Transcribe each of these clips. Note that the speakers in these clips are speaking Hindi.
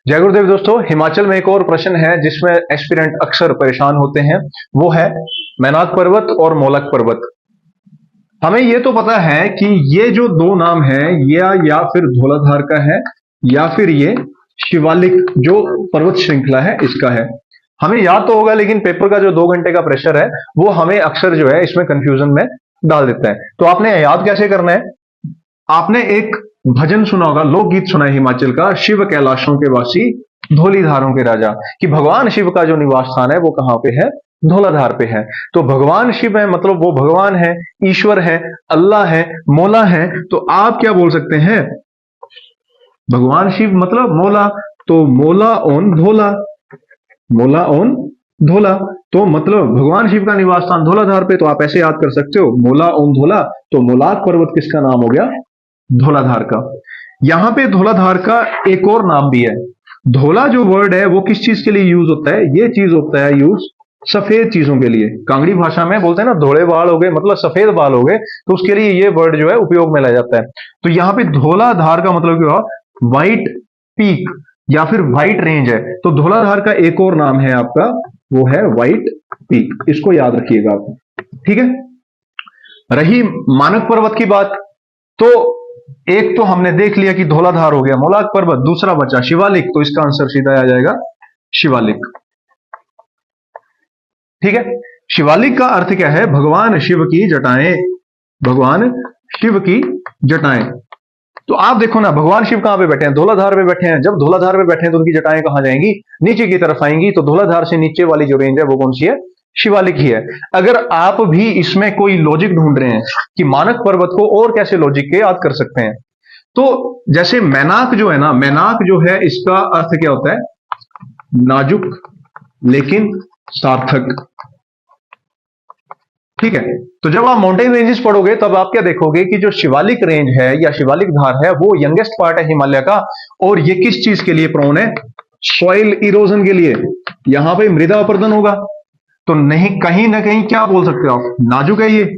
जय गुरुदेव दोस्तों, हिमाचल में एक और प्रश्न है जिसमें एस्पिरेंट अक्सर परेशान होते हैं। वो है मैनाक पर्वत और मोलक पर्वत। हमें ये तो पता है कि ये जो दो नाम है या फिर धौलाधार का है या फिर ये शिवालिक जो पर्वत श्रृंखला है इसका है। हमें याद तो होगा, लेकिन पेपर का जो 2 घंटे का प्रेशर है वो हमें अक्सर जो है इसमें कंफ्यूजन में डाल देता है। तो आपने याद कैसे करना है? आपने एक भजन सुना होगा, लोकगीत सुना है हिमाचल का, शिव कैलाशों के वासी धौलीधारों के राजा, कि भगवान शिव का जो निवास स्थान है वो कहां पे है? धौलाधार पे है। तो भगवान शिव है, मतलब वो भगवान है, ईश्वर है, अल्लाह है, मौला है। तो आप क्या बोल सकते हैं? भगवान शिव मतलब मौला, तो मौला ओन धौला, मौला ओन धौला। तो मतलब भगवान शिव का निवास स्थान धौलाधार पे। तो आप ऐसे याद कर सकते हो, मौला ओन धौला। तो मोलाक पर्वत किसका नाम हो गया? धौलाधार का। यहां पे धौलाधार का एक और नाम भी है। धौला जो वर्ड है वो किस चीज के लिए यूज होता है? ये चीज होता है यूज सफेद चीजों के लिए। कांगड़ी भाषा में बोलते हैं ना, धोले बाल हो गए, मतलब सफेद बाल हो गए, तो उसके लिए ये वर्ड जो है उपयोग में लाया जाता है। तो यहाँ पे धौलाधार का मतलब क्या हुआ? व्हाइट पीक या फिर व्हाइट रेंज है। तो धौलाधार का एक और नाम है आपका, वो है व्हाइट पीक। इसको याद रखिएगा आप, ठीक है। रही मानक पर्वत की बात, तो एक तो हमने देख लिया कि धौलाधार हो गया, मोलाक पर्वत, दूसरा बचा शिवालिक। तो इसका आंसर सीधा आ जाएगा शिवालिक, ठीक है। शिवालिक का अर्थ क्या है? भगवान शिव की जटाएं, भगवान शिव की जटाएं। तो आप देखो ना, भगवान शिव कहां पे बैठे हैं? धौलाधार पे बैठे हैं। जब धौलाधार पे बैठे हैं तो उनकी जटाएं कहां जाएंगी? नीचे की तरफ आएंगी। तो धौलाधार से नीचे वाली जो रेंज है वो कौन सी है? शिवालिक ही है। अगर आप भी इसमें कोई लॉजिक ढूंढ रहे हैं कि मानक पर्वत को और कैसे लॉजिक के याद कर सकते हैं, तो जैसे मैनाक जो है ना, मैनाक जो है इसका अर्थ क्या होता है? नाजुक लेकिन सार्थक, ठीक है। तो जब आप माउंटेन रेंजेस पढ़ोगे तब आप क्या देखोगे कि जो शिवालिक रेंज है या शिवालिक धार है वो यंगेस्ट पार्ट है हिमालय का। और ये किस चीज के लिए प्रोन है? सॉइल इरोजन के लिए। यहां पे मृदा अपरदन होगा, तो नहीं, कहीं ना कहीं क्या बोल सकते हो आप? नाजुक है ये।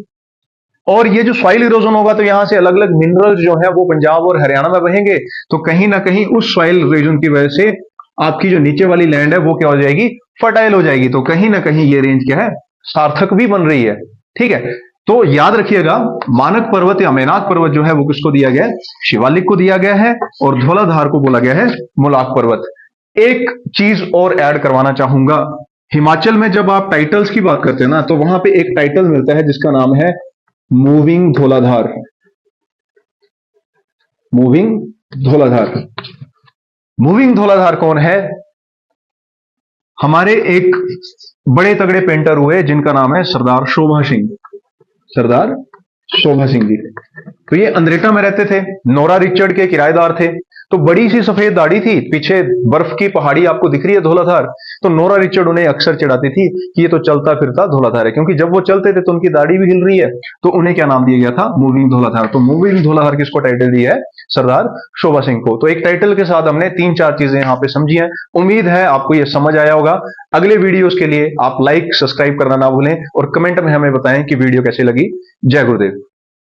और ये जो सॉइल इरोजन होगा तो यहां से अलग अलग मिनरल्स जो है वो पंजाब और हरियाणा में बहेंगे। तो कहीं ना कहीं उस सॉइल इरोजन की वजह से आपकी जो नीचे वाली लैंड है वो क्या हो जाएगी? फर्टाइल हो जाएगी। तो कहीं ना कहीं ये रेंज क्या है? सार्थक भी बन रही है, ठीक है। तो याद रखिएगा, मानक पर्वत या मैनाक पर्वत जो है वो किसको दिया गया है? शिवालिक को दिया गया है। और धौलाधार को बोला गया है मोलाक पर्वत। एक चीज और ऐड करवाना चाहूंगा, हिमाचल में जब आप टाइटल्स की बात करते हैं ना, तो वहां पे एक टाइटल मिलता है जिसका नाम है moving Dhauladhar. Moving Dhauladhar. Moving Dhauladhar कौन है? हमारे एक बड़े तगड़े पेंटर हुए जिनका नाम है सरदार शोभा सिंह। सरदार शोभा सिंह जी। तो ये अंद्रेटा में रहते थे, नोरा रिचर्ड के किराएदार थे। तो बड़ी सी सफेद दाढ़ी थी, पीछे बर्फ की पहाड़ी आपको दिख रही है धौलाधार। तो नोरा रिचर्ड उन्हें अक्सर चिढ़ाती थी कि ये तो चलता फिरता धौलाधार है, क्योंकि जब वो चलते थे तो उनकी दाढ़ी भी हिल रही है। तो उन्हें क्या नाम दिया गया था? मूविंग धौलाधार। तो मूविंग धौलाधार किसको टाइटल दिया है? सरदार शोभा सिंह को। तो एक टाइटल के साथ हमने 3-4 चीजें यहां पे समझी हैं। उम्मीद है आपको ये समझ आया होगा। अगले वीडियोस के लिए आप लाइक सब्सक्राइब करना ना भूलें और कमेंट में हमें बताएं कि वीडियो कैसी लगी। जय गुरुदेव।